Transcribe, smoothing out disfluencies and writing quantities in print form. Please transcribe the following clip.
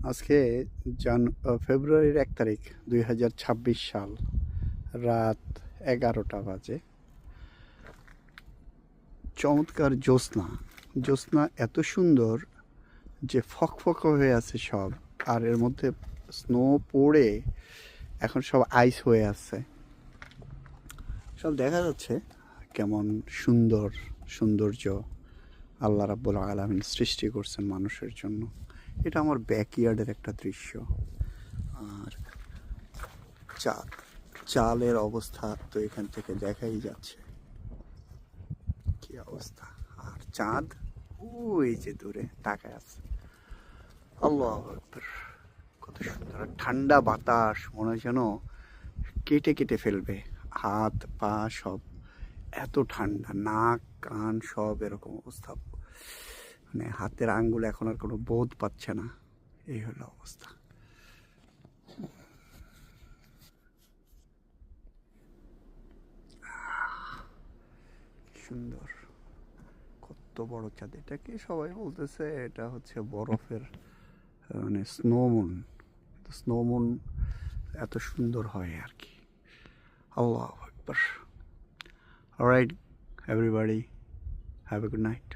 আজকে ফেব্রুয়ারির 1 তারিখ 2026 সাল, রাত 11টা বাজে। চমৎকার জ্যোৎস্না। জ্যোৎস্না এত সুন্দর যে ফকফক হয়ে আছে সব, আর এর মধ্যে স্নো পড়ে এখন সব আইস হয়ে আছে। সব দেখা যাচ্ছে কেমন সুন্দর সৌন্দর্য আল্লাহ রাব্বুল আলামিন সৃষ্টি করছেন মানুষের জন্য। এটা আমার ব্যাকইয়ার্ডের একটা দৃশ্য। আর চালের অবস্থা তো এখান থেকে দেখাই যাচ্ছে কি অবস্থা। আর চাঁদ ওই যে দূরে তাকায় আছে। আল্লাহু আকবার, কত সুন্দর ঠান্ডা বাতাস, মনে হয় যেন কেটে কেটে ফেলবে হাত পা সব, এত ঠান্ডা। নাক কান সব এরকম অবস্থা, মানে হাতের আঙ্গুল এখন আর কোনো বোধ পাচ্ছে না। এই হলো অবস্থা। সুন্দর, কত বড় চাঁদ! এটাকে সবাই বলতেছে এটা হচ্ছে বরফের মানে স্নোমুন। স্নোমুন এত সুন্দর হয় আর কি। আল্লাহু আকবার। Alright everybody, have a good night.